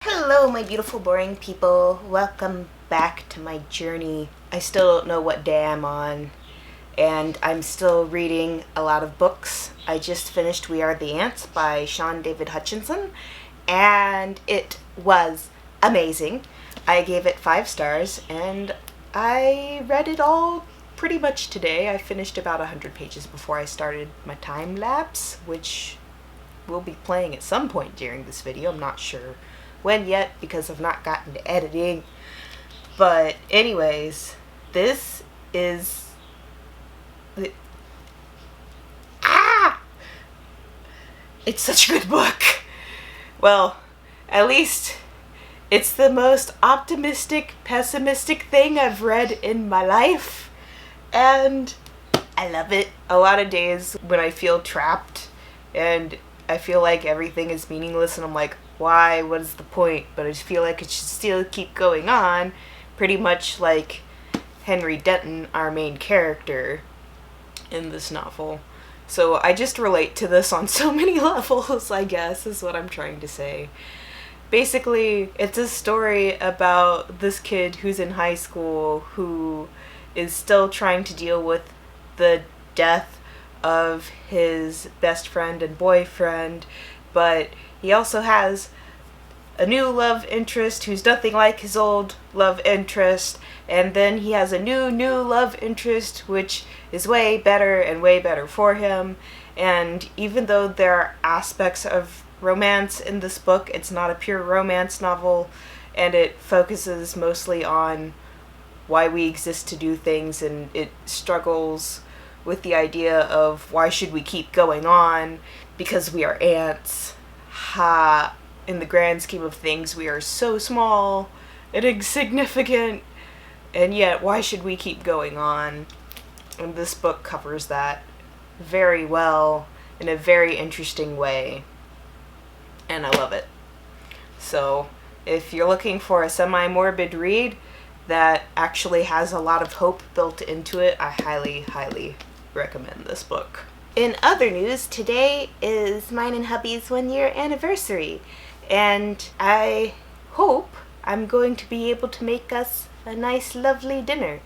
Hello, my beautiful, boring people. Welcome back to my journey. I still don't know what day I'm on, and I'm still reading a lot of books. I just finished We Are the Ants by Sean David Hutchinson, and it was amazing. I gave it 5 stars, and I read it all pretty much today. I finished about 100 pages before I started my time lapse, which will be playing at some point during this video. I'm not sure when yet because I've not gotten to editing. But anyways, this is it's such a good book. Well, at least it's the most optimistic, pessimistic thing I've read in my life, and I love it. A lot of days when I feel trapped and I feel like everything is meaningless and I'm like, why? What is the point? But I just feel like it should still keep going on, pretty much like Henry Denton, our main character in this novel. So I just relate to this on so many levels, I guess, is what I'm trying to say. Basically, it's a story about this kid who's in high school who is still trying to deal with the death of his best friend and boyfriend, but he also has a new love interest who's nothing like his old love interest, and then he has a new love interest which is way better and way better for him. And even though there are aspects of romance in this book, it's not a pure romance novel, and it focuses mostly on why we exist to do things, and it struggles with the idea of why should we keep going on because we are ants. Ha! In the grand scheme of things, we are so small and insignificant, and yet why should we keep going on? And this book covers that very well in a very interesting way, and I love it. So if you're looking for a semi-morbid read that actually has a lot of hope built into it, I highly recommend this book. In other news, today is mine and hubby's 1-year anniversary, and I hope I'm going to be able to make us a nice lovely dinner.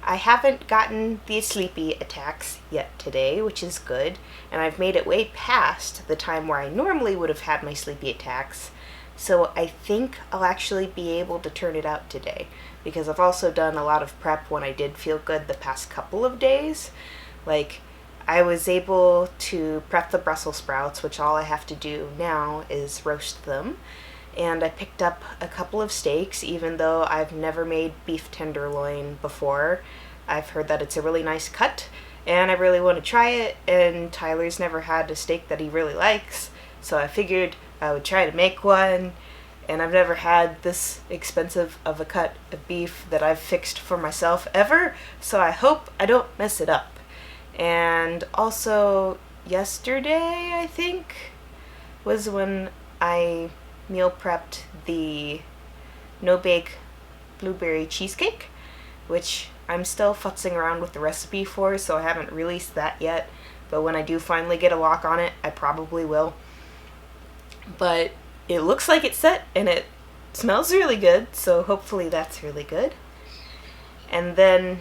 I haven't gotten the sleepy attacks yet today, which is good, and I've made it way past the time where I normally would have had my sleepy attacks, so I think I'll actually be able to turn it out today, because I've also done a lot of prep when I did feel good the past couple of days. Like, I was able to prep the Brussels sprouts, which all I have to do now is roast them. And I picked up a couple of steaks, even though I've never made beef tenderloin before. I've heard that it's a really nice cut, and I really want to try it, and Tyler's never had a steak that he really likes, so I figured I would try to make one. And I've never had this expensive of a cut of beef that I've fixed for myself ever, so I hope I don't mess it up. And also, yesterday, I think, was when I meal prepped the no-bake blueberry cheesecake, which I'm still futzing around with the recipe for, so I haven't released that yet. But when I do finally get a lock on it, I probably will. But it looks like it's set, and it smells really good, so hopefully that's really good. And then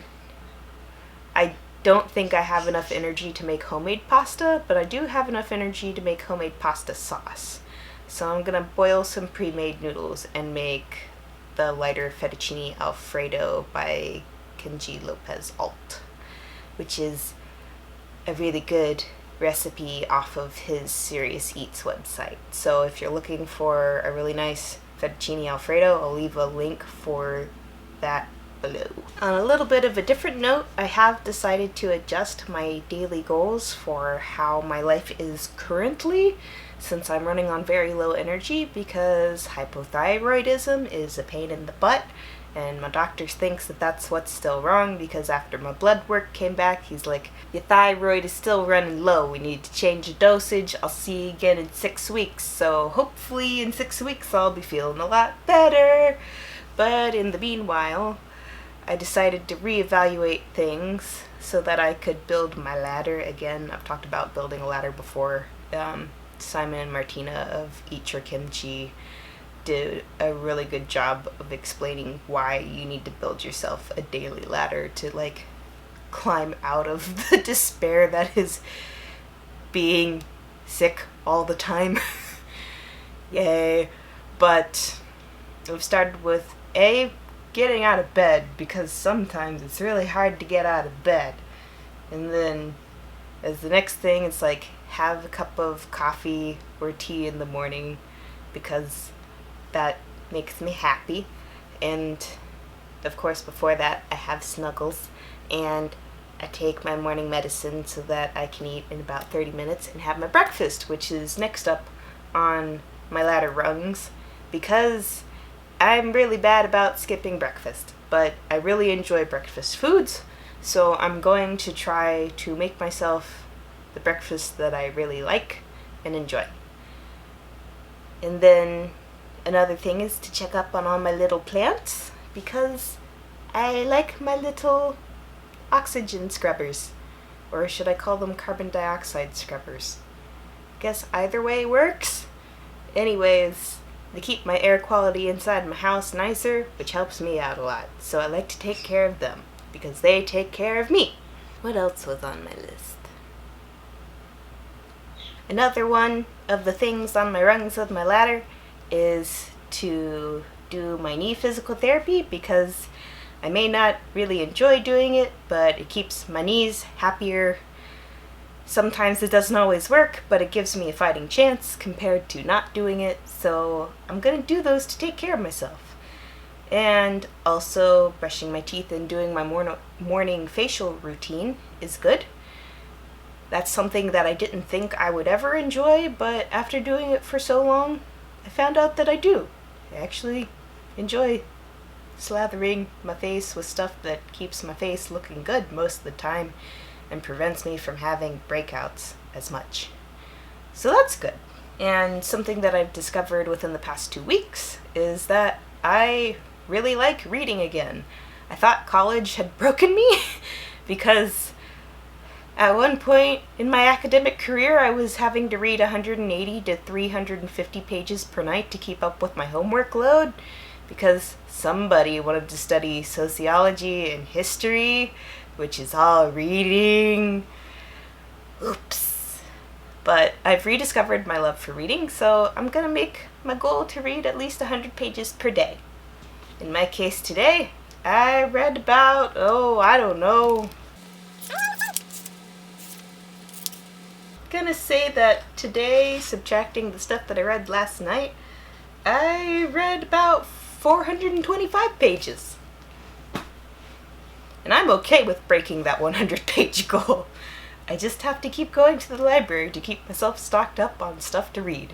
I don't think I have enough energy to make homemade pasta, but I do have enough energy to make homemade pasta sauce. So I'm gonna boil some pre-made noodles and make the lighter fettucine alfredo by Kenji Lopez Alt, which is a really good recipe off of his Serious Eats website. So if you're looking for a really nice fettucine alfredo, I'll leave a link for that below. On a little bit of a different note, I have decided to adjust my daily goals for how my life is currently, since I'm running on very low energy because hypothyroidism is a pain in the butt, and my doctor thinks that that's what's still wrong because after my blood work came back, he's like, your thyroid is still running low, we need to change the dosage, I'll see you again in 6 weeks, so hopefully in 6 weeks I'll be feeling a lot better. But in the meanwhile, I decided to reevaluate things so that I could build my ladder again. I've talked about building a ladder before. Simon and Martina of Eat Your Kimchi did a really good job of explaining why you need to build yourself a daily ladder to like climb out of the despair that is being sick all the time. Yay. But I've started with getting out of bed, because sometimes it's really hard to get out of bed. And then as the next thing, it's like have a cup of coffee or tea in the morning, because that makes me happy. And of course before that I have snuggles, and I take my morning medicine so that I can eat in about 30 minutes and have my breakfast, which is next up on my ladder rungs, because I'm really bad about skipping breakfast, but I really enjoy breakfast foods, so I'm going to try to make myself the breakfast that I really like and enjoy. And then another thing is to check up on all my little plants, because I like my little oxygen scrubbers, or should I call them carbon dioxide scrubbers? Guess either way works. Anyways, they keep my air quality inside my house nicer, which helps me out a lot, so I like to take care of them, because they take care of me. What else was on my list? Another one of the things on my rungs of my ladder is to do my knee physical therapy, because I may not really enjoy doing it, but it keeps my knees happier. Sometimes it doesn't always work, but it gives me a fighting chance compared to not doing it, so I'm gonna do those to take care of myself. And also brushing my teeth and doing my morning facial routine is good. That's something that I didn't think I would ever enjoy, but after doing it for so long, I found out that I do. I actually enjoy slathering my face with stuff that keeps my face looking good most of the time and prevents me from having breakouts as much. So that's good. And something that I've discovered within the past 2 weeks is that I really like reading again. I thought college had broken me because at one point in my academic career I was having to read 180 to 350 pages per night to keep up with my homework load, because somebody wanted to study sociology and history, which is all reading. Oops. But I've rediscovered my love for reading, so I'm gonna make my goal to read at least 100 pages per day. In my case today, I read about, I don't know. Gonna say that today, subtracting the stuff that I read last night, I read about 425 pages. And I'm okay with breaking that 100-page goal. I just have to keep going to the library to keep myself stocked up on stuff to read.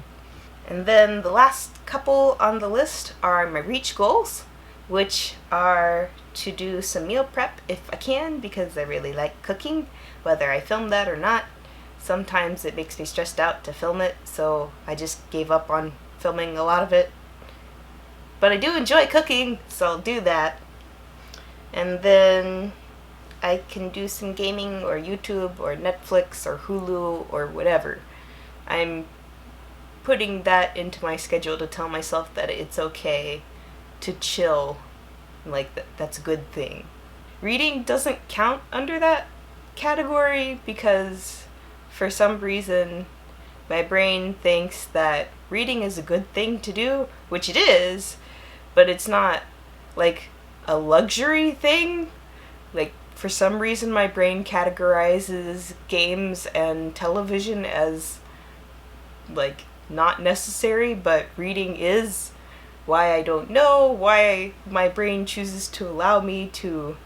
And then the last couple on the list are my reach goals, which are to do some meal prep if I can, because I really like cooking, whether I film that or not. Sometimes it makes me stressed out to film it, so I just gave up on filming a lot of it. But I do enjoy cooking, so I'll do that. And then I can do some gaming or YouTube or Netflix or Hulu or whatever. I'm putting that into my schedule to tell myself that it's okay to chill. Like, that's a good thing. Reading doesn't count under that category because for some reason my brain thinks that reading is a good thing to do, which it is, but it's not like a luxury thing. Like, for some reason my brain categorizes games and television as like not necessary, but reading is. Why, I don't know. Why my brain chooses to allow me to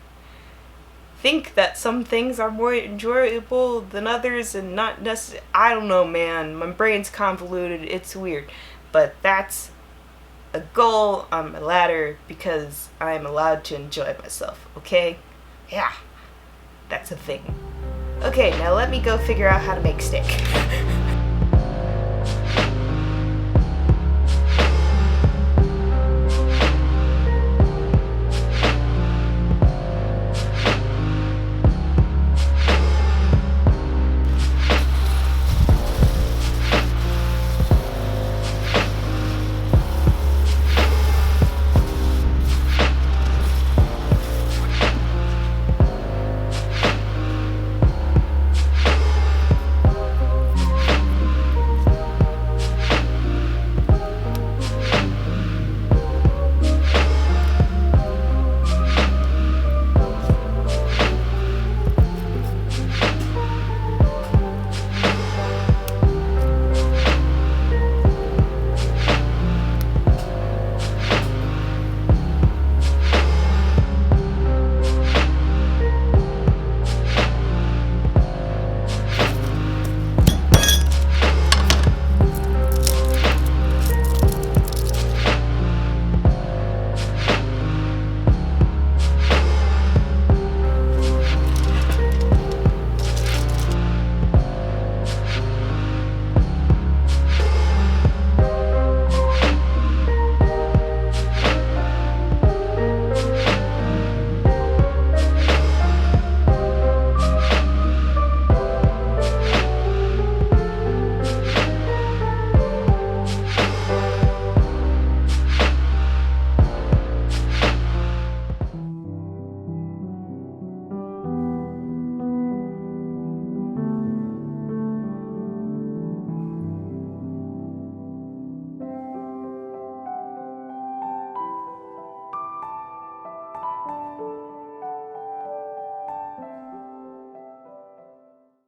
think that some things are more enjoyable than others and not necessarily. I don't know, man. My brain's convoluted. It's weird. But that's a goal on my ladder because I'm allowed to enjoy myself, okay? Yeah, that's a thing. Okay, now let me go figure out how to make steak.